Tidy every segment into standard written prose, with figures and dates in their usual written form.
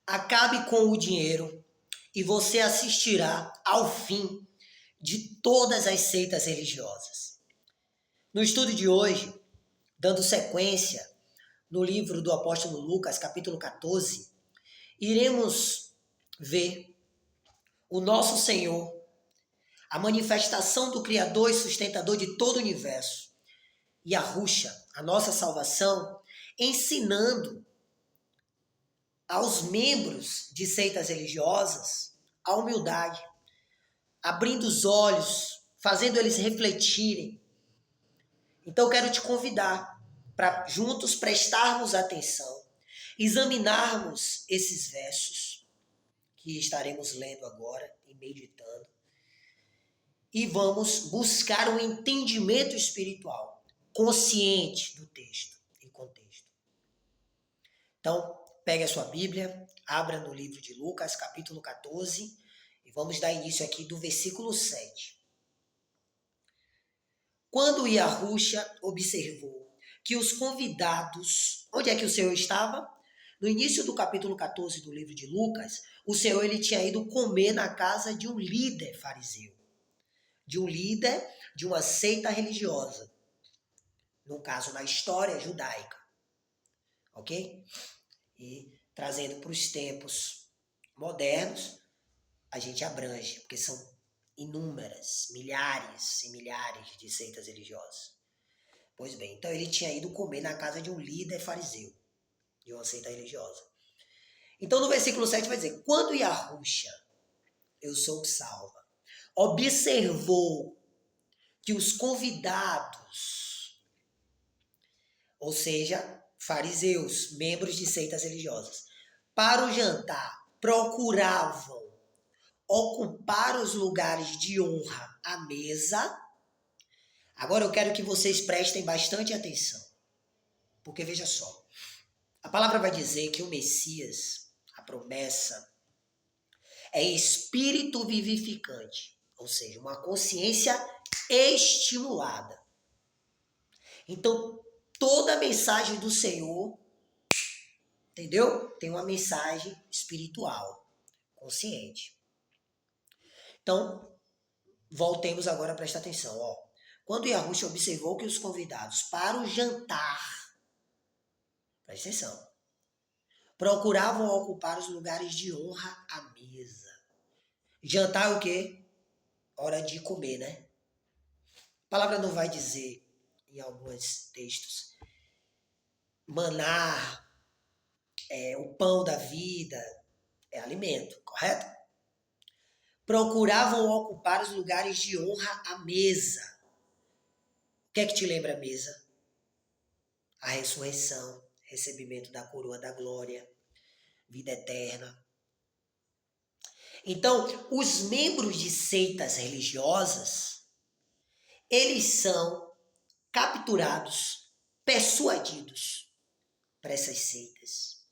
Acabe com o dinheiro e você assistirá ao fim de todas as seitas religiosas. No estudo de hoje, dando sequência no livro do apóstolo Lucas, capítulo 14, iremos ver o nosso Senhor, a manifestação do Criador e sustentador de todo o universo, Yahushua, a nossa salvação, ensinando aos membros de seitas religiosas a humildade, abrindo os olhos, fazendo eles refletirem. Então eu quero te convidar para juntos prestarmos atenção, examinarmos esses versos que estaremos lendo agora e meditando, e vamos buscar um entendimento espiritual, consciente do texto e contexto. Então, pegue a sua Bíblia, abra no livro de Lucas, capítulo 14, e vamos dar início aqui do versículo 7. Quando Yahushua observou que os convidados... Onde é que o Senhor estava? No início do capítulo 14 do livro de Lucas, o Senhor ele tinha ido comer na casa de um líder fariseu, de um líder de uma seita religiosa, no caso, na história judaica, ok? E trazendo para os tempos modernos, a gente abrange, porque são inúmeras, milhares e milhares de seitas religiosas. Pois bem, então ele tinha ido comer na casa de um líder fariseu, de uma seita religiosa. Então no versículo 7 vai dizer, quando Yahushua, eu sou o que salva, observou que os convidados, ou seja, fariseus, membros de seitas religiosas, para o jantar procuravam ocupar os lugares de honra à mesa. Agora eu quero que vocês prestem bastante atenção, porque veja só, a palavra vai dizer que o Messias, a promessa, é espírito vivificante, ou seja, uma consciência estimulada. Então, toda a mensagem do Senhor, entendeu? Tem uma mensagem espiritual, consciente. Então, voltemos agora a prestar atenção. Ó. Quando Yahushua observou que os convidados para o jantar, presta atenção, procuravam ocupar os lugares de honra à mesa. Jantar é o quê? Hora de comer, né? A palavra não vai dizer, em alguns textos, maná, o pão da vida, é alimento, correto? Procuravam ocupar os lugares de honra à mesa. O que é que te lembra a mesa? A ressurreição, recebimento da coroa da glória, vida eterna. Então, os membros de seitas religiosas, eles são capturados, persuadidos para essas seitas,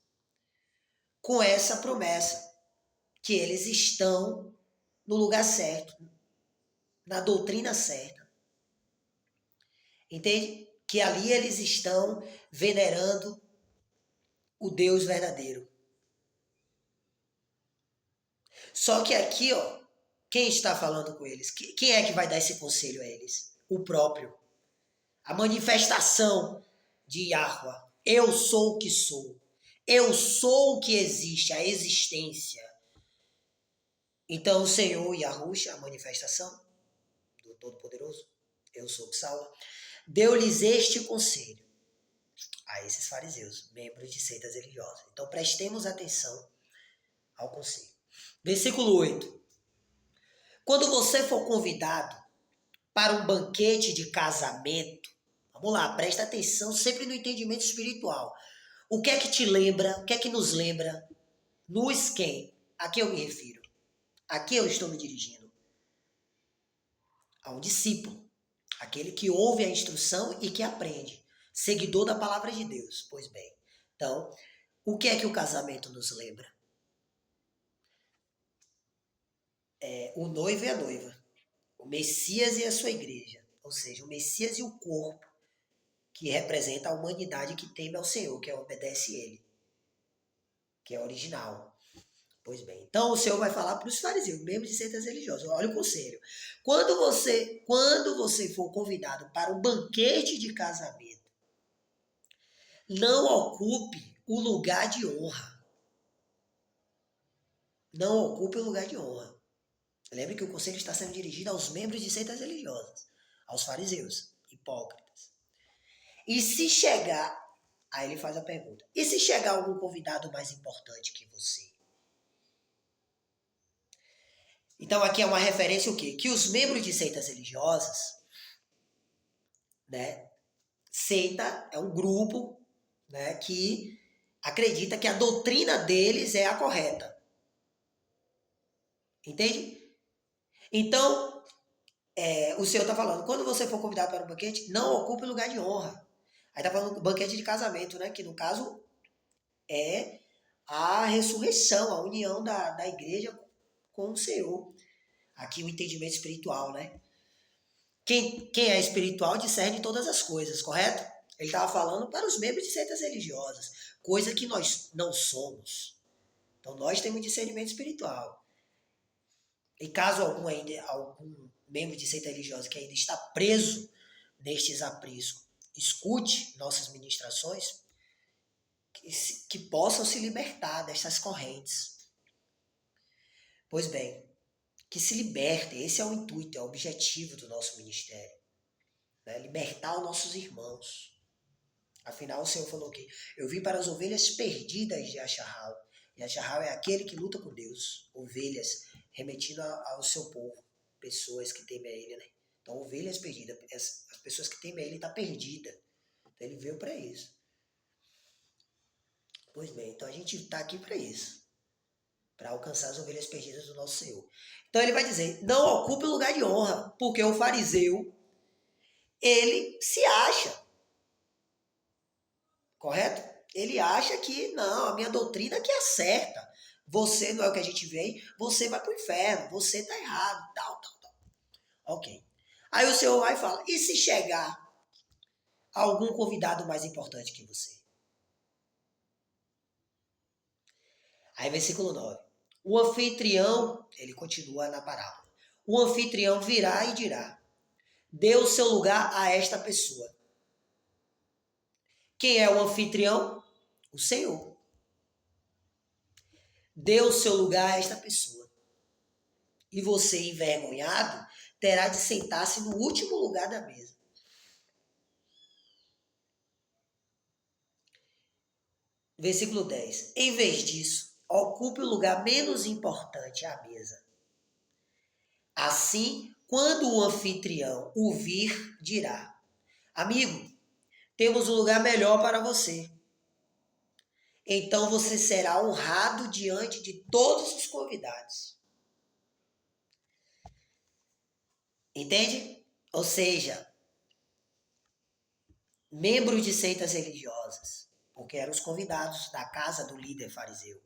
com essa promessa que eles estão no lugar certo, na doutrina certa. Entende? Que ali eles estão venerando o Deus verdadeiro. Só que aqui, ó, quem está falando com eles? Quem é que vai dar esse conselho a eles? O próprio. A manifestação de Yahuwah. Eu sou o que sou. Eu sou o que existe, a existência. Então o Senhor Yahushua, a manifestação do Todo-Poderoso, eu sou o que salva, deu-lhes este conselho a esses fariseus, membros de seitas religiosas. Então prestemos atenção ao conselho. Versículo 8. Quando você for convidado para um banquete de casamento, vamos lá, presta atenção sempre no entendimento espiritual. O que é que te lembra, o que é que nos lembra? Nos quem? A quem eu me refiro? A quem eu estou me dirigindo? A um discípulo. Aquele que ouve a instrução e que aprende. Seguidor da palavra de Deus. Pois bem, então, o que é que o casamento nos lembra? O noivo e a noiva. O Messias e a sua igreja. Ou seja, o Messias e o corpo, que representa a humanidade que teme ao Senhor, que obedece a Ele, que é original. Pois bem, então o Senhor vai falar para os fariseus, membros de seitas religiosas. Olha o conselho. Quando você for convidado para um banquete de casamento, não ocupe o lugar de honra. Não ocupe o lugar de honra. Lembre que o conselho está sendo dirigido aos membros de seitas religiosas, aos fariseus, hipócritas. E se chegar, aí ele faz a pergunta, e se chegar algum convidado mais importante que você? Então aqui é uma referência o quê? Que os membros de seitas religiosas, né? Seita é um grupo, né, que acredita que a doutrina deles é a correta. Entende? Então, o Senhor está falando, quando você for convidado para um banquete, não ocupe lugar de honra. Aí está falando banquete de casamento, né? Que no caso é a ressurreição, a união da igreja com o Senhor. Aqui o entendimento espiritual, né? Quem é espiritual discerne todas as coisas, correto? Ele estava falando para os membros de seitas religiosas, coisa que nós não somos. Então nós temos discernimento espiritual. E caso algum membro de seita religiosa que ainda está preso nestes apriscos, escute nossas ministrações, que possam se libertar dessas correntes. Pois bem, que se libertem, esse é o intuito, é o objetivo do nosso ministério. Né? Libertar os nossos irmãos. Afinal, o Senhor falou que eu vim para as ovelhas perdidas de Acharral. E Acharral é aquele que luta com Deus. Ovelhas, remetindo ao seu povo. Pessoas que temem a ele, né? Então, ovelhas perdidas. As pessoas que temem a ele estão perdidas. Então, ele veio para isso. Pois bem, então a gente está aqui para isso. Para alcançar as ovelhas perdidas do nosso Senhor. Então, ele vai dizer, não ocupe o lugar de honra. Porque o fariseu, ele se acha. Correto? Ele acha que, não, a minha doutrina que é certa. Você não é o que a gente vê, você vai para o inferno, você está errado, tal. Ok. Aí o Senhor vai e fala, e se chegar algum convidado mais importante que você? Aí versículo 9. O anfitrião, ele continua na parábola. O anfitrião virá e dirá, dê o seu lugar a esta pessoa. Quem é o anfitrião? O Senhor. Dê o seu lugar a esta pessoa. E você, envergonhado, terá de sentar-se no último lugar da mesa. Versículo 10. Em vez disso, ocupe o lugar menos importante à mesa. Assim, quando o anfitrião o vir, dirá, amigo, temos um lugar melhor para você. Então você será honrado diante de todos os convidados. Entende? Ou seja, membros de seitas religiosas, porque eram os convidados da casa do líder fariseu.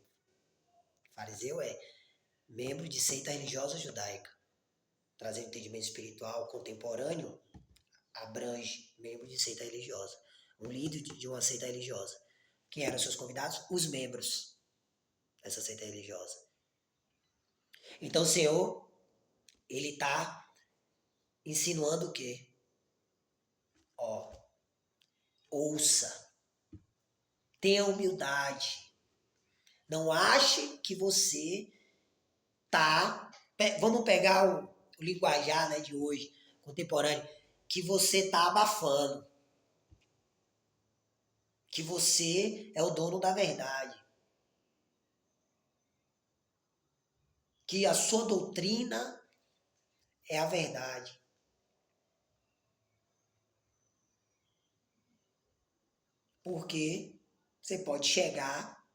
Fariseu é membro de seita religiosa judaica. Trazendo entendimento espiritual contemporâneo, abrange membro de seita religiosa. Um líder de uma seita religiosa. Quem eram seus convidados? Os membros dessa seita religiosa. Então o Senhor, ele está insinuando o quê? Ouça. Tenha humildade. Não ache que você tá... Vamos pegar o linguajar, né, de hoje, contemporâneo, que você tá abafando. Que você é o dono da verdade. Que a sua doutrina é a verdade. Porque você pode chegar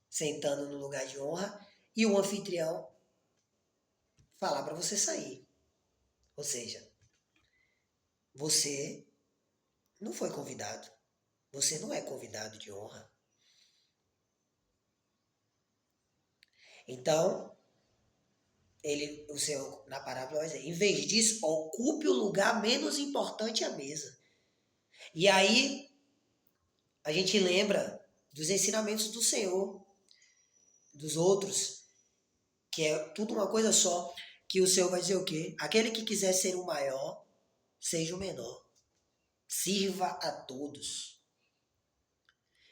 sentando no lugar de honra e o anfitrião falar para você sair. Ou seja, você não foi convidado. Você não é convidado de honra. Então, o Senhor, na parábola, vai dizer, em vez disso, ocupe o lugar menos importante à mesa. E aí, a gente lembra dos ensinamentos do Senhor, dos outros, que é tudo uma coisa só, que o Senhor vai dizer o quê? Aquele que quiser ser o maior, seja o menor. Sirva a todos.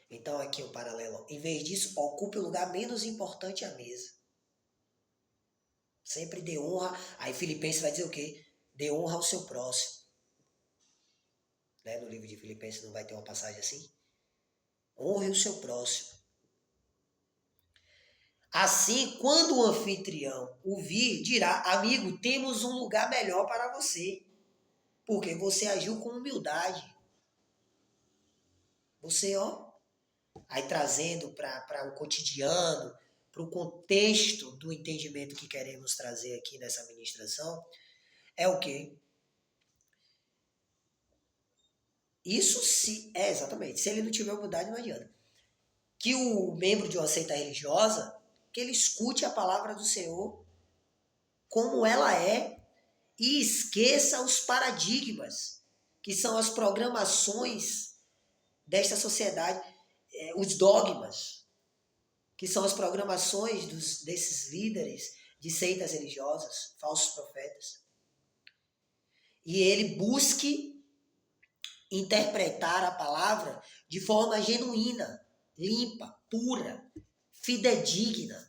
Então aqui o paralelo. Em vez disso, ocupe o lugar menos importante à mesa. Sempre dê honra. Aí Filipenses vai dizer o quê? Dê honra ao seu próximo. Né? No livro de Filipenses não vai ter uma passagem assim? Honre o seu próximo. Assim, quando o anfitrião o vir, dirá, amigo, temos um lugar melhor para você. Porque você agiu com humildade. Você, ó, aí trazendo para o cotidiano, para o contexto do entendimento que queremos trazer aqui nessa ministração, é o quê? Isso se, exatamente, se ele não tiver humildade não adianta. Que o membro de uma seita religiosa, que ele escute a palavra do Senhor como ela é e esqueça os paradigmas, que são as programações desta sociedade, os dogmas, que são as programações desses líderes de seitas religiosas, falsos profetas. E ele busque interpretar a palavra de forma genuína, limpa, pura, fidedigna.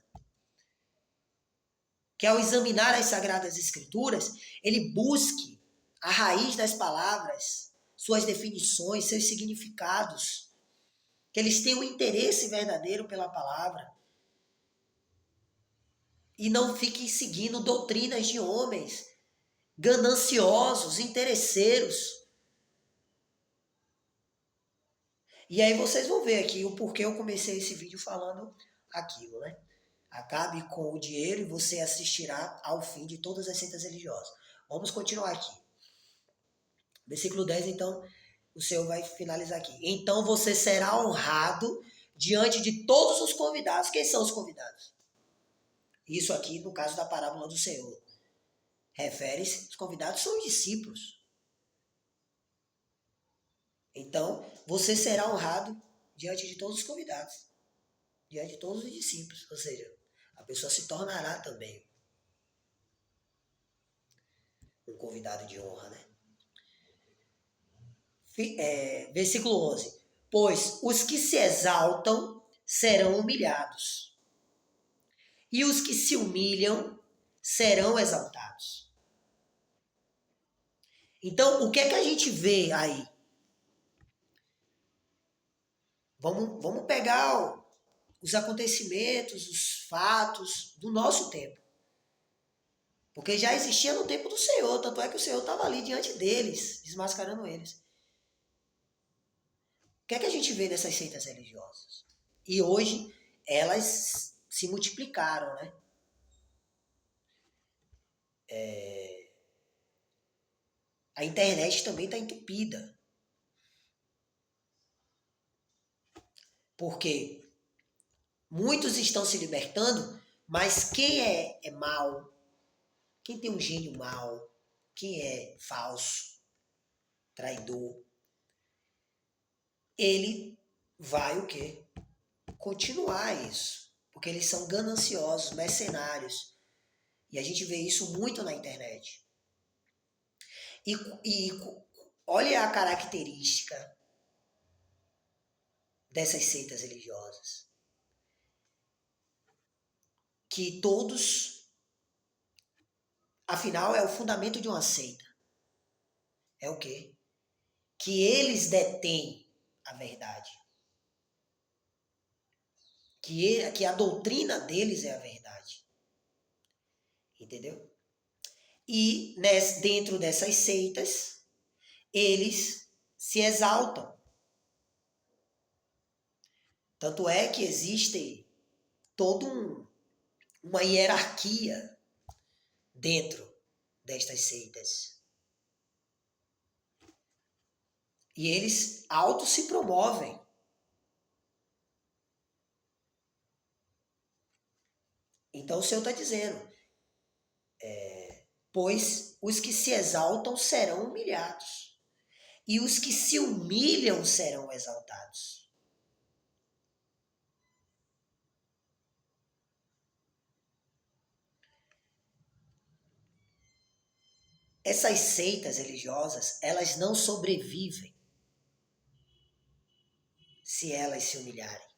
Que ao examinar as Sagradas Escrituras, ele busque a raiz das palavras, suas definições, seus significados. Que eles tenham um interesse verdadeiro pela palavra. E não fiquem seguindo doutrinas de homens gananciosos, interesseiros. E aí vocês vão ver aqui o porquê eu comecei esse vídeo falando aquilo, né? Acabe com o dinheiro e você assistirá ao fim de todas as seitas religiosas. Vamos continuar aqui. Versículo 10, então, o Senhor vai finalizar aqui. Então você será honrado diante de todos os convidados. Quem são os convidados? Isso aqui, no caso da parábola do Senhor. Refere-se, os convidados são os discípulos. Então, você será honrado diante de todos os convidados. Diante de todos os discípulos. Ou seja, a pessoa se tornará também um convidado de honra, né? Versículo 11. Pois os que se exaltam serão humilhados, e os que se humilham serão exaltados. Então, o que é que a gente vê aí? Vamos pegar os acontecimentos, os fatos do nosso tempo. Porque já existia no tempo do Senhor, tanto é que o Senhor estava ali diante deles, desmascarando eles. O que é que a gente vê nessas seitas religiosas? E hoje elas se multiplicaram, né? A internet também está entupida. Porque muitos estão se libertando, mas quem é mau, quem tem um gênio mau, quem é falso, traidor, ele vai o quê? Continuar isso. Porque eles são gananciosos, mercenários. E a gente vê isso muito na internet. E olha a característica dessas seitas religiosas. Que todos, afinal, é o fundamento de uma seita. É o quê? Que eles detêm a verdade. Que a doutrina deles é a verdade. Entendeu? E dentro dessas seitas, eles se exaltam. Tanto é que existe toda uma hierarquia dentro destas seitas. E eles auto se promovem. Então o Senhor está dizendo, pois os que se exaltam serão humilhados, e os que se humilham serão exaltados. essas seitas religiosas, elas não sobrevivem se elas se humilharem.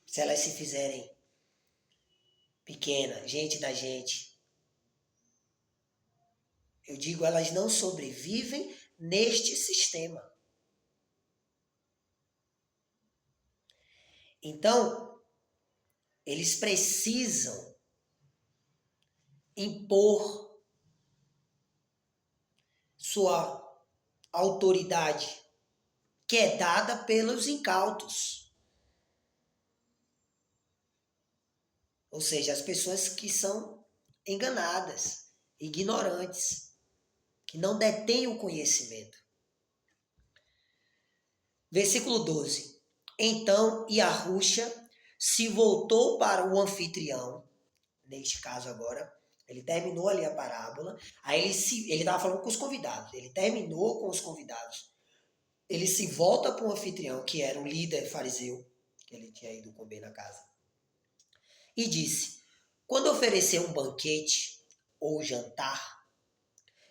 Se elas se fizerem pequenas, gente da gente. Eu digo, elas não sobrevivem neste sistema. Então, eles precisam impor sua autoridade, que é dada pelos incautos. Ou seja, as pessoas que são enganadas, ignorantes, que não detêm o conhecimento. Versículo 12. Então Yahushua se voltou para o anfitrião, neste caso agora, ele terminou ali a parábola, aí ele estava falando com os convidados, ele terminou com os convidados, ele se volta para o anfitrião, que era um líder fariseu, que ele tinha ido comer na casa, e disse, quando oferecer um banquete ou jantar,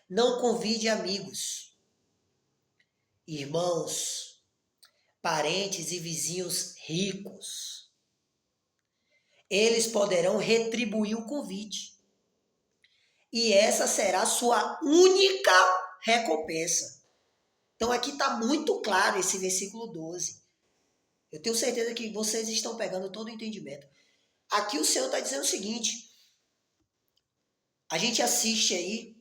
não convide amigos, irmãos, parentes e vizinhos ricos. Eles poderão retribuir o convite. E essa será a sua única recompensa. Então aqui está muito claro esse versículo 12. Eu tenho certeza que vocês estão pegando todo o entendimento. Aqui o Senhor está dizendo o seguinte. A gente assiste aí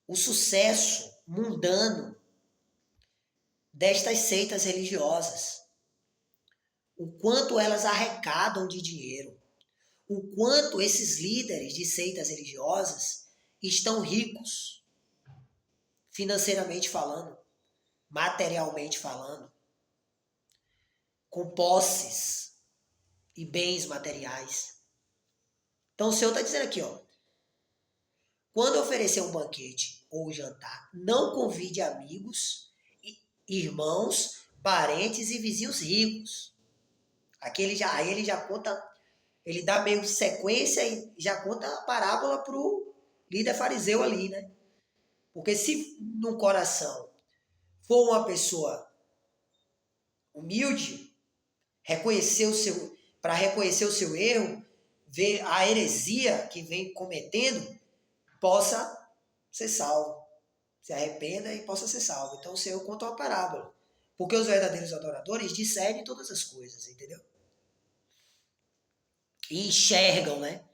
o sucesso mundano destas seitas religiosas. O quanto elas arrecadam de dinheiro. O quanto esses líderes de seitas religiosas estão ricos, financeiramente falando, materialmente falando, com posses e bens materiais. Então o Senhor está dizendo aqui, ó, quando oferecer um banquete ou jantar, não convide amigos, irmãos, parentes e vizinhos ricos. Aqui aí ele já conta, ele dá meio sequência e já conta a parábola para o líder fariseu ali, né? Porque se no coração for uma pessoa humilde, para reconhecer o seu erro, ver a heresia que vem cometendo, possa ser salvo. Se arrependa e possa ser salvo. Então o Senhor conta uma parábola. Porque os verdadeiros adoradores discernem todas as coisas, entendeu? E enxergam, né?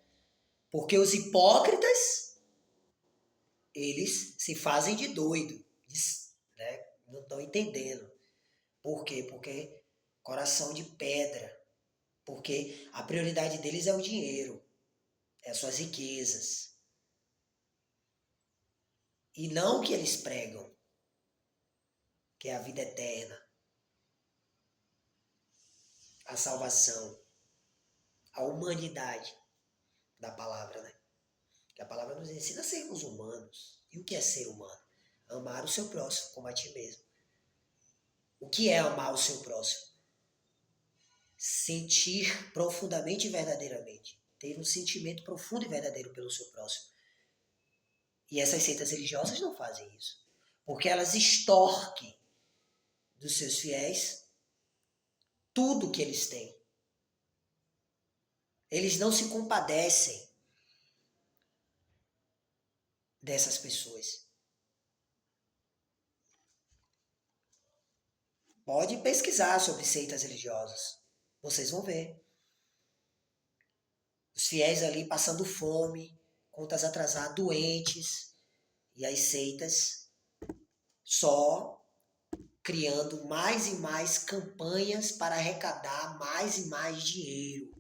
Porque os hipócritas, eles se fazem de doido, né? Não estão entendendo. Por quê? Porque coração de pedra. Porque a prioridade deles é o dinheiro, é as suas riquezas. E não o que eles pregam, que é a vida eterna, a salvação, a humanidade da palavra, né? Que a palavra nos ensina a sermos humanos. E o que é ser humano? Amar o seu próximo como a ti mesmo. O que é amar o seu próximo? Sentir profundamente e verdadeiramente. Ter um sentimento profundo e verdadeiro pelo seu próximo. E essas seitas religiosas não fazem isso. Porque elas extorquem dos seus fiéis tudo que eles têm. Eles não se compadecem dessas pessoas. Pode pesquisar sobre seitas religiosas. Vocês vão ver. Os fiéis ali passando fome, contas atrasadas, doentes. E as seitas só criando mais e mais campanhas para arrecadar mais e mais dinheiro.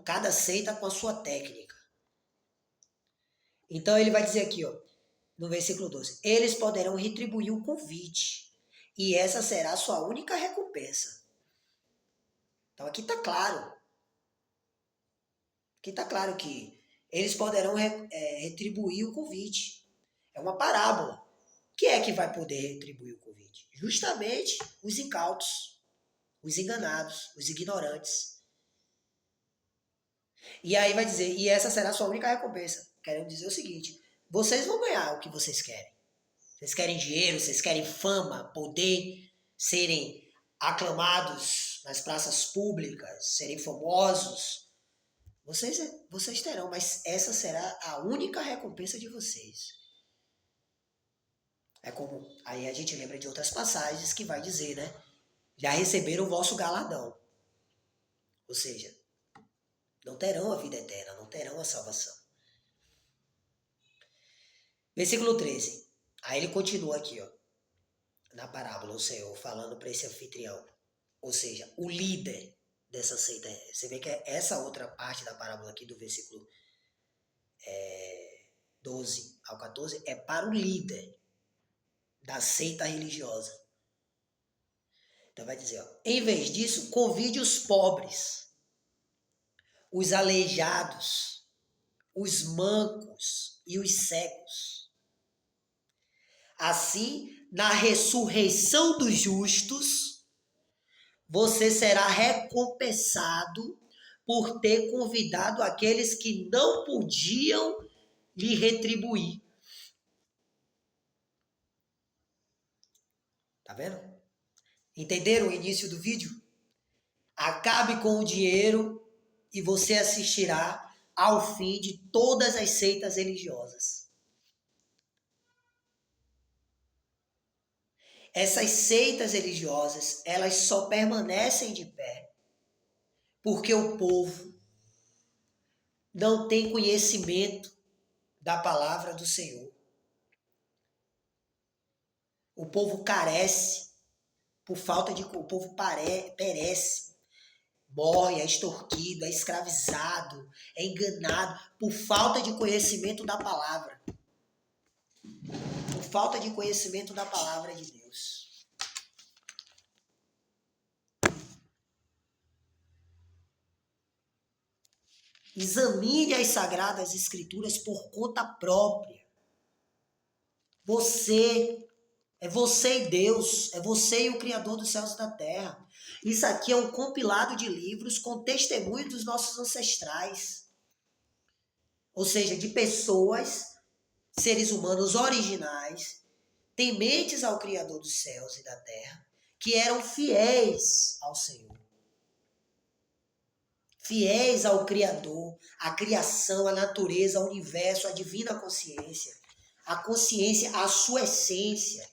Cada seita com a sua técnica. Então ele vai dizer aqui, ó, no versículo 12, eles poderão retribuir o convite, e essa será a sua única recompensa. Então aqui está claro. Aqui está claro que eles poderão retribuir o convite. É uma parábola Quem é que vai poder retribuir o convite? Justamente os incautos, os enganados, os ignorantes. E aí vai dizer, e essa será a sua única recompensa. Querendo dizer o seguinte, vocês vão ganhar o que vocês querem. Vocês querem dinheiro, vocês querem fama, poder, serem aclamados nas praças públicas, serem famosos. Vocês terão, mas essa será a única recompensa de vocês. É como, aí a gente lembra de outras passagens que vai dizer, né? Já receberam o vosso galardão. Ou seja, não terão a vida eterna, não terão a salvação. Versículo 13. Aí ele continua aqui, ó, na parábola, o Senhor falando para esse anfitrião. Ou seja, o líder dessa seita. Você vê que essa outra parte da parábola aqui, do versículo 12 ao 14, é para o líder da seita religiosa. Então vai dizer, ó, em vez disso, convide os pobres, os aleijados, os mancos e os cegos. Assim, na ressurreição dos justos, você será recompensado por ter convidado aqueles que não podiam lhe retribuir. Tá vendo? Entenderam o início do vídeo? Acabe com o dinheiro e você assistirá ao fim de todas as seitas religiosas. Essas seitas religiosas, elas só permanecem de pé porque o povo não tem conhecimento da palavra do Senhor. O povo carece, por falta de... O povo perece, morre, é extorquido, é escravizado, é enganado por falta de conhecimento da palavra. Por falta de conhecimento da palavra de Deus. Examine as Sagradas Escrituras por conta própria. É você e Deus, é você e o Criador dos céus e da terra. Isso aqui é um compilado de livros com testemunhos dos nossos ancestrais. Ou seja, de pessoas, seres humanos originais, tementes ao Criador dos céus e da terra, que eram fiéis ao Senhor. Fiéis ao Criador, à criação, à natureza, ao universo, à divina consciência. A consciência, a sua essência.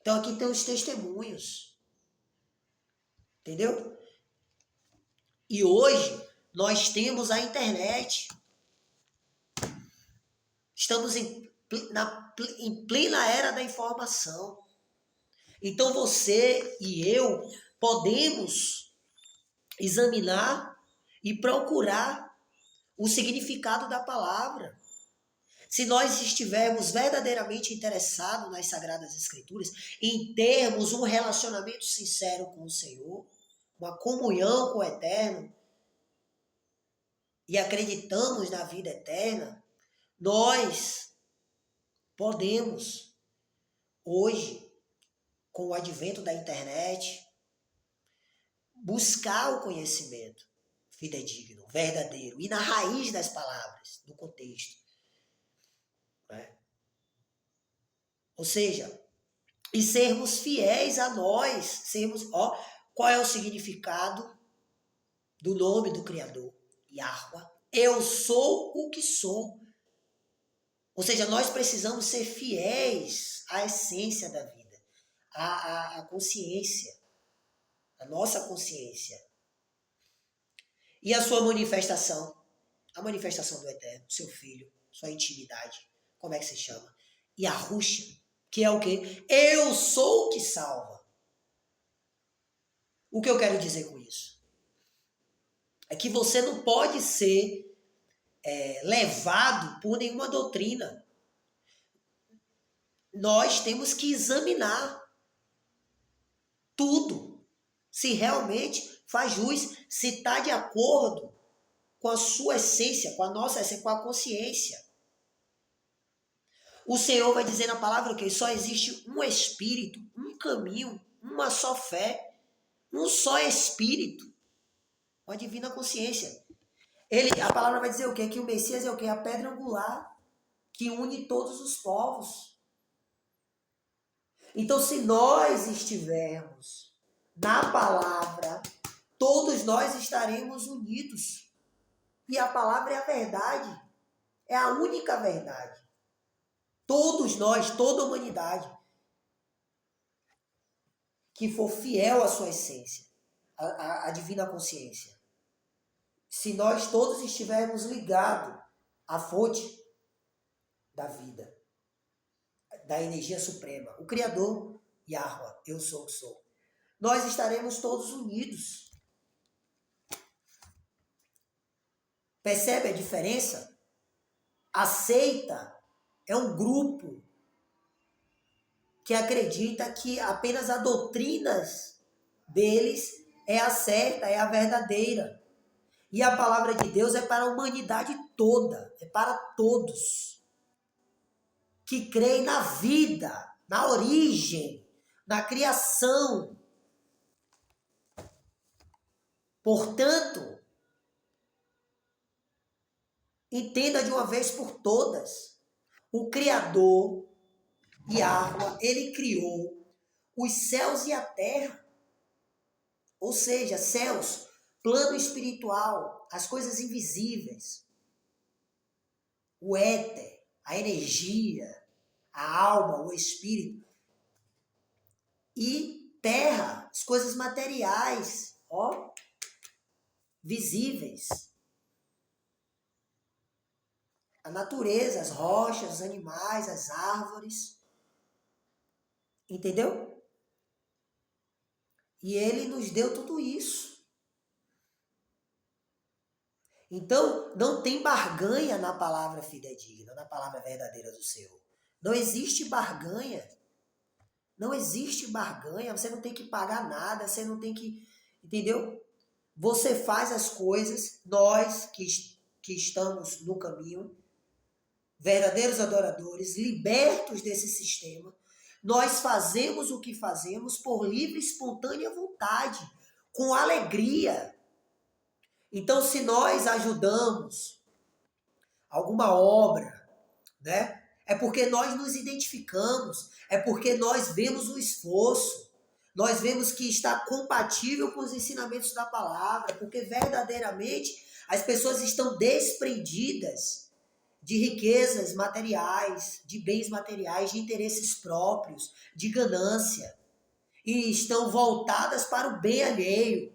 Então aqui tem os testemunhos. Entendeu? E hoje nós temos a internet. Estamos em plena era da informação. Então você e eu podemos examinar e procurar o significado da palavra. Se nós estivermos verdadeiramente interessados nas Sagradas Escrituras, em termos um relacionamento sincero com o Senhor, uma comunhão com o Eterno, e acreditamos na vida eterna, nós podemos, hoje, com o advento da internet, buscar o conhecimento fidedigno, verdadeiro, e na raiz das palavras, do contexto. Né? Ou seja, e sermos fiéis a nós, qual é o significado do nome do Criador? Yahweh, eu sou o que sou. Ou seja, nós precisamos ser fiéis à essência da vida, à consciência, à nossa consciência. E a sua manifestação, a manifestação do Eterno, seu Filho, sua intimidade, como é que se chama? Yahushua, que é o quê? Eu sou o que salva. O que eu quero dizer com isso? É que você não pode ser levado por nenhuma doutrina. Nós temos que examinar tudo, se realmente faz jus, se está de acordo com a sua essência, com a nossa essência, com a consciência. O Senhor vai dizer na palavra que só existe um Espírito, um caminho, uma só fé, um só Espírito, uma divina consciência. A palavra vai dizer o quê? Que o Messias é o quê? A pedra angular que une todos os povos. Então, se nós estivermos na palavra, todos nós estaremos unidos. E a palavra é a verdade. É a única verdade. Todos nós, toda a humanidade, que for fiel à sua essência, à divina consciência. Se nós todos estivermos ligados à fonte da vida, da energia suprema, o Criador, Yahweh, eu sou o que sou, nós estaremos todos unidos. Percebe a diferença? A seita é um grupo que acredita que apenas a doutrinas deles é a certa, é a verdadeira. E a palavra de Deus é para a humanidade toda, é para todos que creem na vida, na origem, na criação. Portanto, entenda de uma vez por todas, o Criador, Yahweh, ele criou os céus e a terra, ou seja, céus, plano espiritual, as coisas invisíveis, o éter, a energia, a alma, o espírito, e terra, as coisas materiais, ó, visíveis, a natureza, as rochas, os animais, as árvores, entendeu? E ele nos deu tudo isso. Então, não tem barganha na palavra fidedigna, na palavra verdadeira do Senhor. Não existe barganha. Não existe barganha. Você não tem que pagar nada, você não tem que... Entendeu? Você faz as coisas, nós que estamos no caminho, verdadeiros adoradores, libertos desse sistema, nós fazemos o que fazemos por livre e espontânea vontade, com alegria. Então, se nós ajudamos alguma obra, né, é porque nós nos identificamos, é porque nós vemos o esforço, nós vemos que está compatível com os ensinamentos da palavra, porque verdadeiramente as pessoas estão desprendidas de riquezas materiais, de bens materiais, de interesses próprios, de ganância, e estão voltadas para o bem alheio,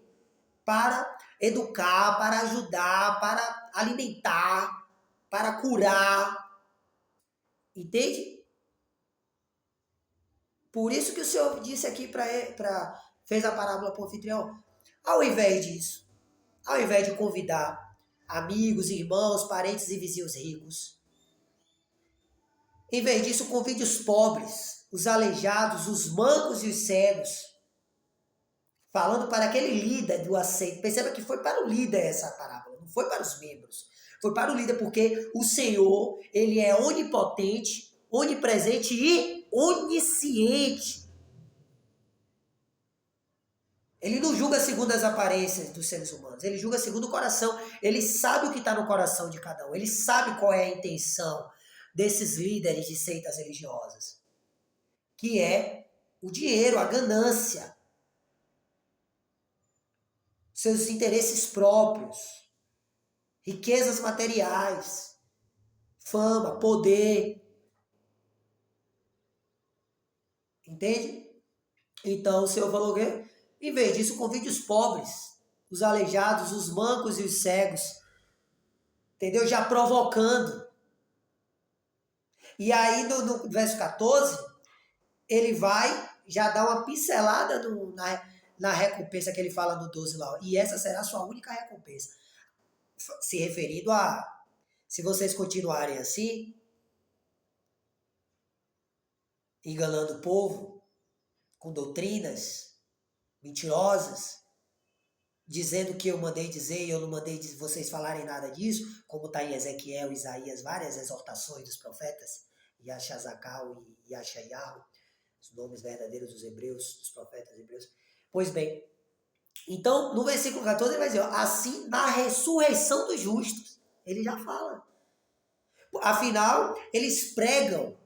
para educar, para ajudar, para alimentar, para curar. Entende? Por isso que o Senhor disse aqui fez a parábola para o anfitrião. Ao invés disso, ao invés de convidar amigos, irmãos, parentes e vizinhos ricos, em vez disso, convide os pobres, os aleijados, os mancos e os cegos. Falando para aquele líder do aceito. Perceba que foi para o líder essa parábola, não foi para os membros. Foi para o líder porque o Senhor, ele é onipotente, onipresente e onisciente. Ele não julga segundo as aparências dos seres humanos, ele julga segundo o coração. Ele sabe o que está no coração de cada um, ele sabe qual é a intenção desses líderes de seitas religiosas, que é o dinheiro, a ganância, seus interesses próprios, riquezas materiais, fama, poder. Entende? Então o Senhor falou o quê? Em vez disso, convide os pobres, os aleijados, os mancos e os cegos. Entendeu? Já provocando. E aí no verso 14, ele vai já dar uma pincelada na recompensa que ele fala no 12 lá. E essa será a sua única recompensa. Se referindo a, se vocês continuarem assim, enganando o povo, com doutrinas mentirosas, dizendo que eu mandei dizer e eu não mandei vocês falarem nada disso, como está em Ezequiel, Isaías, várias exortações dos profetas Yashazacal e Yashayahu, os nomes verdadeiros dos hebreus, dos profetas hebreus. Pois bem, então no versículo 14 ele vai dizer, ó, assim na ressurreição dos justos, ele já fala. Afinal, eles pregam,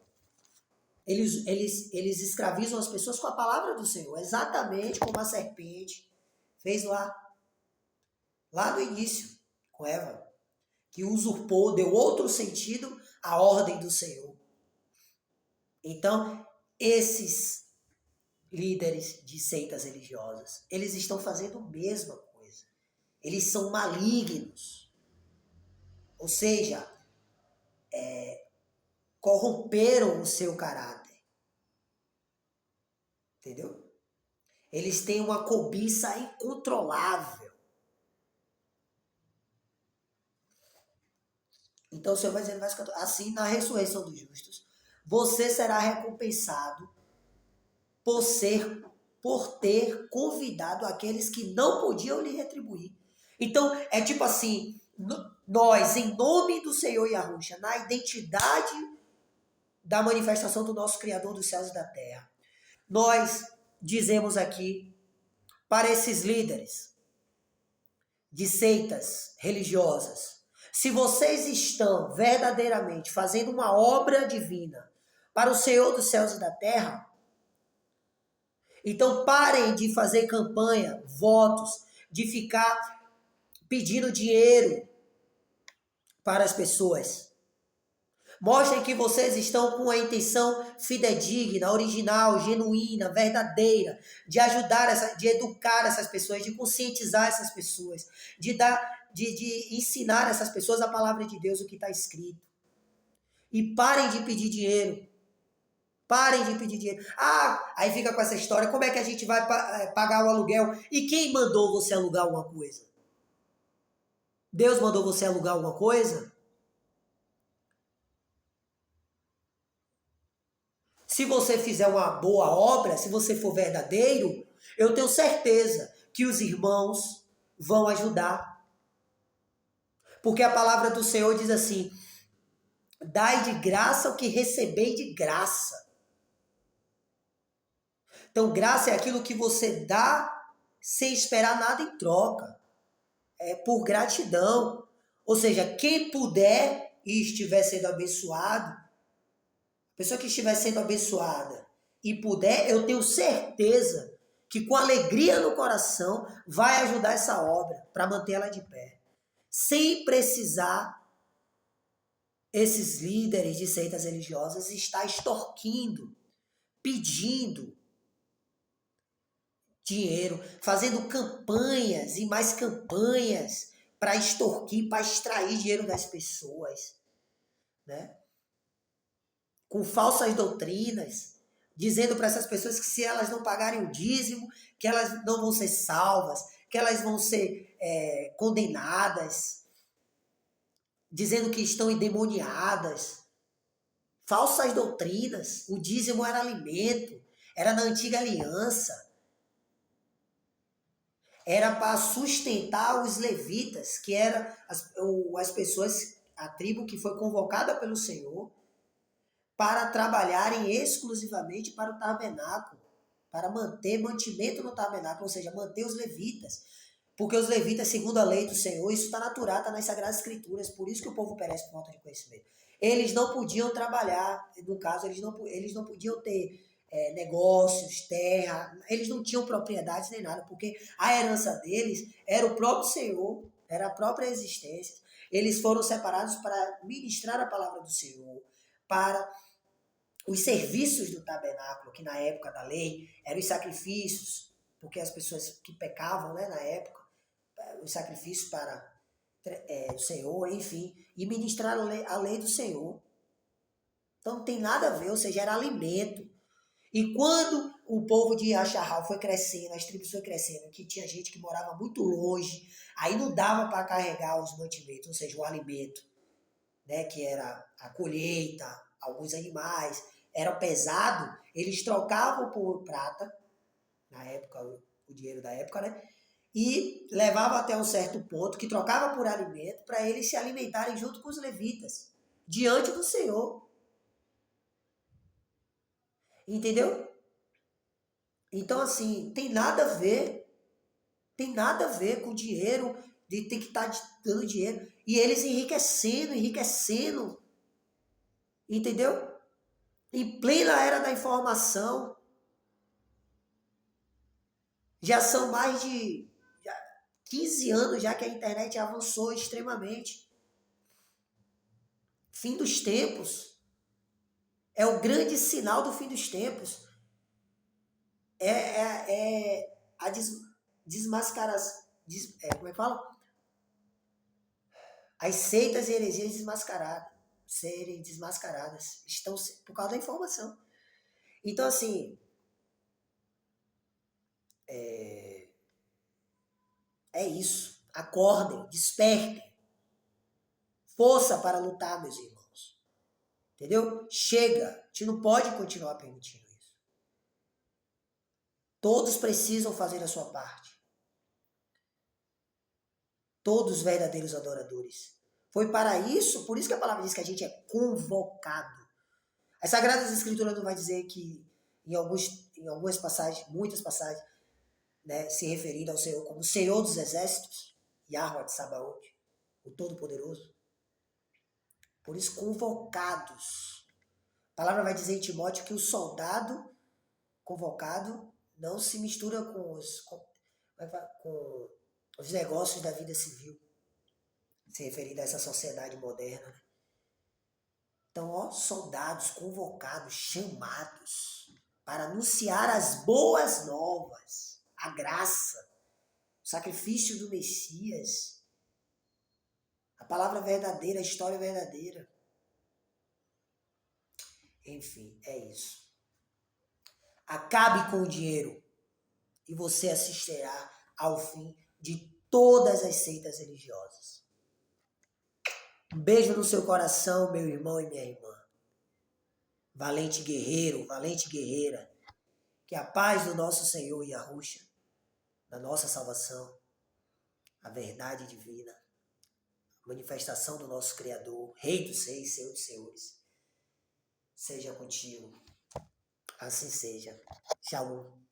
eles escravizam as pessoas com a palavra do Senhor, exatamente como a serpente fez lá no início, com Eva, que usurpou, deu outro sentido à ordem do Senhor. Então, esses líderes de seitas religiosas, eles estão fazendo a mesma coisa. Eles são malignos. Ou seja, corromperam o seu caráter. Entendeu? Eles têm uma cobiça incontrolável. Então o Senhor vai dizer, assim na ressurreição dos justos, você será recompensado por ter convidado aqueles que não podiam lhe retribuir. Então, é tipo assim, nós, em nome do Senhor Yahushua, na identidade da manifestação do nosso Criador dos céus e da terra, nós dizemos aqui para esses líderes de seitas religiosas, se vocês estão verdadeiramente fazendo uma obra divina para o Senhor dos céus e da terra, então parem de fazer campanha, votos, de ficar pedindo dinheiro para as pessoas. Mostrem que vocês estão com a intenção fidedigna, original, genuína, verdadeira, de ajudar, de educar essas pessoas, de conscientizar essas pessoas, de ensinar essas pessoas a palavra de Deus, o que está escrito. E parem de pedir dinheiro. Parem de pedir dinheiro. Ah, aí fica com essa história, como é que a gente vai pagar o aluguel? E quem mandou você alugar alguma coisa? Deus mandou você alugar alguma coisa? Se você fizer uma boa obra, se você for verdadeiro, eu tenho certeza que os irmãos vão ajudar. Porque a palavra do Senhor diz assim, dai de graça o que recebei de graça. Então, graça é aquilo que você dá sem esperar nada em troca. É por gratidão. Ou seja, quem puder e estiver sendo abençoado, a pessoa que estiver sendo abençoada e puder, eu tenho certeza que com alegria no coração vai ajudar essa obra para manter ela de pé. Sem precisar esses líderes de seitas religiosas estar extorquindo, pedindo dinheiro, fazendo campanhas e mais campanhas para extorquir, para extrair dinheiro das pessoas, né? Com falsas doutrinas, dizendo para essas pessoas que se elas não pagarem o dízimo, que elas não vão ser salvas, que elas vão ser condenadas, dizendo que estão endemoniadas. Falsas doutrinas. O dízimo era alimento, era na antiga aliança. Era para sustentar os levitas, que eram as pessoas, a tribo que foi convocada pelo Senhor, para trabalharem exclusivamente para o tabernáculo, para manter mantimento no tabernáculo, ou seja, manter os levitas. Porque os levitas, segundo a lei do Senhor, isso está natural, está nas Sagradas Escrituras, por isso que o povo perece por falta de conhecimento. Eles não podiam trabalhar, no caso, eles não podiam ter negócios, terra, eles não tinham propriedades nem nada, porque a herança deles era o próprio Senhor, era a própria existência. Eles foram separados para ministrar a palavra do Senhor, para os serviços do tabernáculo, que na época da lei eram os sacrifícios, porque as pessoas que pecavam, né, na época, os sacrifícios para o Senhor, enfim, e ministrar a lei do Senhor. Então não tem nada a ver, ou seja, era alimento. E quando o povo de Yasharral foi crescendo, as tribos foi crescendo, que tinha gente que morava muito longe, aí não dava para carregar os mantimentos, ou seja, o alimento, né, que era a colheita, alguns animais, era pesado, eles trocavam por prata, na época, o dinheiro da época, né, e levavam até um certo ponto, que trocava por alimento, para eles se alimentarem junto com os levitas, diante do Senhor. Entendeu? Então, assim, tem nada a ver. Tem nada a ver com dinheiro, de ter que estar dando dinheiro. E eles enriquecendo, enriquecendo. Entendeu? Em plena era da informação. Já são mais de 15 anos já que a internet avançou extremamente. Fim dos tempos. É o grande sinal do fim dos tempos. É a desmascaração. Como é que fala? As seitas e heresias desmascaradas. Serem desmascaradas. Estão por causa da informação. Então, assim, é isso. Acordem, despertem. Força para lutar, meus irmãos. Entendeu? Chega. A gente não pode continuar permitindo isso. Todos precisam fazer a sua parte. Todos verdadeiros adoradores. Foi para isso, por isso que a palavra diz que a gente é convocado. As Sagradas Escrituras não vai dizer que em algumas passagens, muitas passagens, né, se referindo ao Senhor como Senhor dos Exércitos, Yahweh de Sabaoth, o Todo-Poderoso. Por isso, convocados. A palavra vai dizer em Timóteo que o soldado convocado não se mistura com os negócios da vida civil, se referindo a essa sociedade moderna. Então, ó, soldados convocados, chamados para anunciar as boas novas, a graça, o sacrifício do Messias, a palavra verdadeira, a história verdadeira. Enfim, é isso. Acabe com o dinheiro e você assistirá ao fim de todas as seitas religiosas. Um beijo no seu coração, meu irmão e minha irmã. Valente guerreiro, valente guerreira. Que a paz do nosso Senhor Yahushua, da nossa salvação, a verdade divina, a manifestação do nosso Criador, Rei dos Reis, Senhor dos Senhores, seja contigo. Assim seja. Shalom.